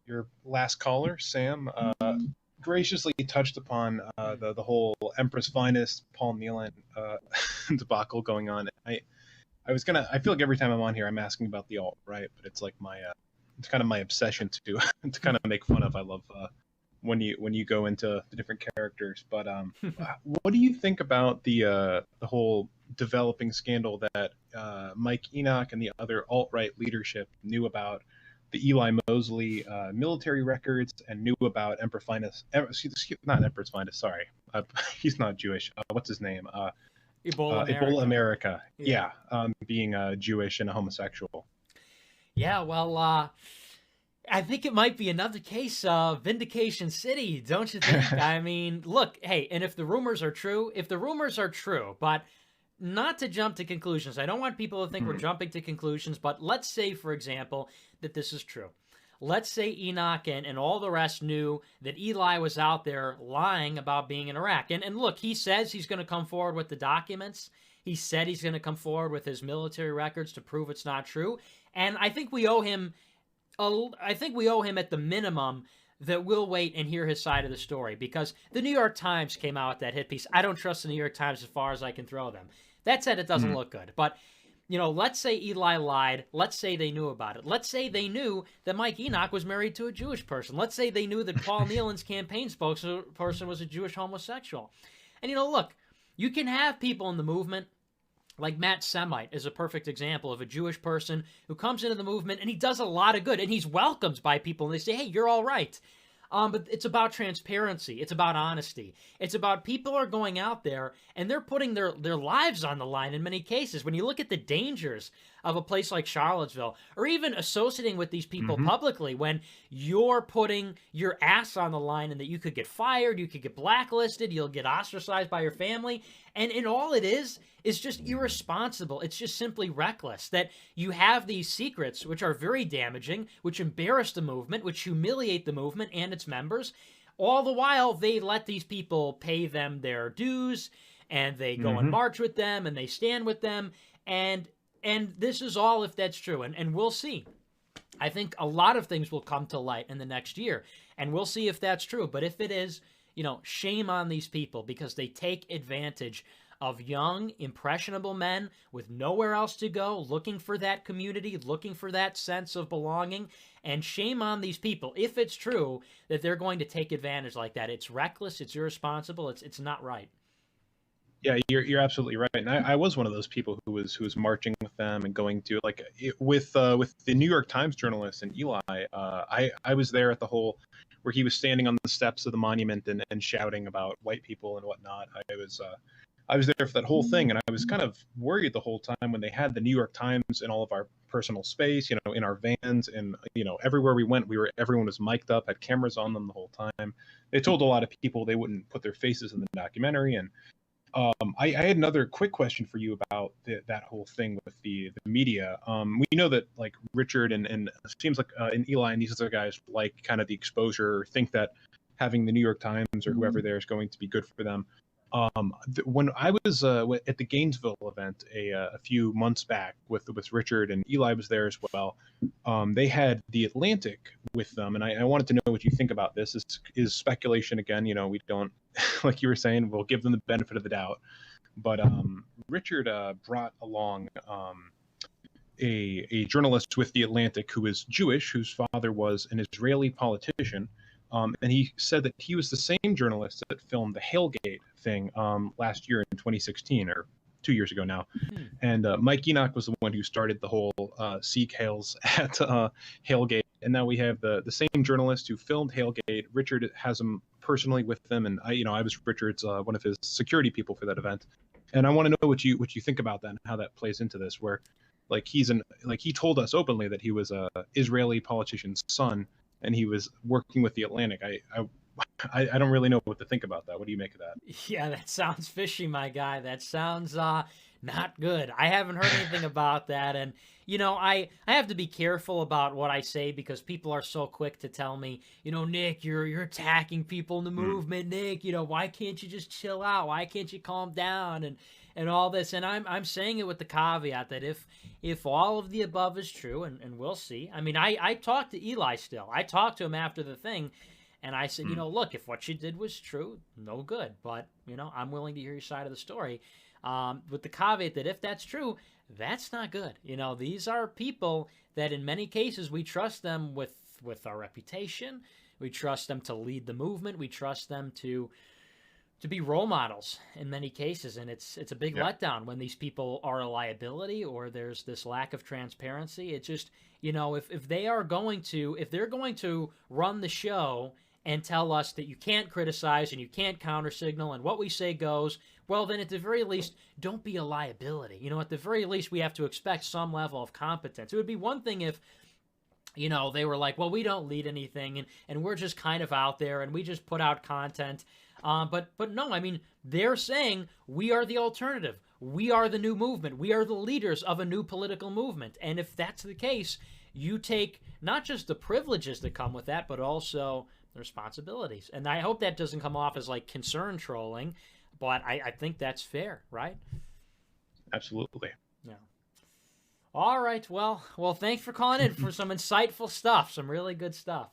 your last caller, Sam, graciously touched upon the whole Empress Finest Paul Nehlen debacle going on. I feel like every time I'm on here, I'm asking about the alt right, but it's like it's kind of my obsession to to kind of make fun of. I love when you go into the different characters. But what do you think about the whole developing scandal that Mike Enoch and the other alt right leadership knew about the Eli Mosley military records and knew about Emperor Finest? Not Empress Finest. Sorry, he's not Jewish. What's his name? Ebola America. Yeah, being Jewish and a homosexual. Yeah, well, I think it might be another case of Vindication City, don't you think? I mean, look, hey, and if the rumors are true, but not to jump to conclusions. I don't want people to think we're jumping to conclusions, but let's say, for example, that this is true. Let's say Enoch and all the rest knew that Eli was out there lying about being in Iraq. And look, he says he's going to come forward with the documents. He said he's going to come forward with his military records to prove it's not true. And I think we owe him at the minimum that we'll wait and hear his side of the story, because the New York Times came out with that hit piece. I don't trust the New York Times as far as I can throw them. That said, it doesn't look good. But, let's say Eli lied. Let's say they knew about it. Let's say they knew that Mike Enoch was married to a Jewish person. Let's say they knew that Paul Nehlen's campaign spokesperson was a Jewish homosexual. And, look, you can have people in the movement, like Matt Semite is a perfect example of a Jewish person who comes into the movement and he does a lot of good and he's welcomed by people and they say, hey, you're all right. But it's about transparency. It's about honesty. It's about people are going out there and they're putting their lives on the line in many cases. When you look at the dangers of a place like Charlottesville, or even associating with these people publicly, when you're putting your ass on the line and that you could get fired, you could get blacklisted, you'll get ostracized by your family. And all it is just irresponsible. It's just simply reckless that you have these secrets, which are very damaging, which embarrass the movement, which humiliate the movement and its members. All the while, they let these people pay them their dues, and they go and march with them, and they stand with them, and this is all if that's true, and we'll see. I think a lot of things will come to light in the next year, and we'll see if that's true. But if it is, shame on these people, because they take advantage of young, impressionable men with nowhere else to go, looking for that community, looking for that sense of belonging, and shame on these people if it's true that they're going to take advantage like that. It's reckless, it's irresponsible, it's not right. Yeah, you're absolutely right. And I was one of those people who was marching with them and going to with the New York Times journalist and Eli. I was there at the whole where he was standing on the steps of the monument and shouting about white people and whatnot. I was there for that whole thing, and I was kind of worried the whole time when they had the New York Times in all of our personal space, in our vans, and everywhere we went, everyone was mic'd up, had cameras on them the whole time. They told a lot of people they wouldn't put their faces in the documentary, and I had another quick question for you about that whole thing with the media. We know that like Richard and it seems like and Eli and these other guys like kind of the exposure, think that having the New York Times or whoever there is going to be good for them. When I was at the Gainesville event a few months back with Richard, and Eli was there as well, they had the Atlantic with them, and I wanted to know what you think about this. This is speculation again. We don't, like you were saying, we'll give them the benefit of the doubt. But Richard brought along a journalist with the Atlantic who is Jewish, whose father was an Israeli politician. And he said that he was the same journalist that filmed the Hailgate thing last year in 2016, or 2 years ago now. And Mike Enoch was the one who started the whole Sikh hails at Hailgate. And now we have the same journalist who filmed Hailgate. Richard has him personally with them, and I was Richard's one of his security people for that event. And I want to know what you think about that and how that plays into this, where he told us openly that he was a Israeli politician's son, and he was working with the Atlantic. I don't really know what to think about that. What do you make of that? Yeah, that sounds fishy, my guy. That sounds not good. I haven't heard anything about that, and I have to be careful about what I say, because people are so quick to tell me, Nick, you're attacking people in the movement. Nick, why can't you just chill out? Why can't you calm down? And and all this. And I'm saying it with the caveat that if all of the above is true, and we'll see. I mean, I talked to Eli still. I talked to him after the thing, and I said, look, if what you did was true, no good. But, I'm willing to hear your side of the story. With the caveat that if that's true, that's not good. These are people that in many cases we trust them with our reputation. We trust them to lead the movement. We trust them to be role models in many cases. And it's a big letdown when these people are a liability or there's this lack of transparency. It just, if they're going to run the show and tell us that you can't criticize and you can't counter signal and what we say goes, well, then at the very least, don't be a liability. At the very least, we have to expect some level of competence. It would be one thing if, they were like, well, we don't lead anything and we're just kind of out there and we just put out content. But no, I mean, they're saying we are the alternative. We are the new movement. We are the leaders of a new political movement. And if that's the case, you take not just the privileges that come with that, but also the responsibilities. And I hope that doesn't come off as like concern trolling, but I think that's fair, right? Absolutely. Yeah. All right. Well, thanks for calling in for some insightful stuff, some really good stuff.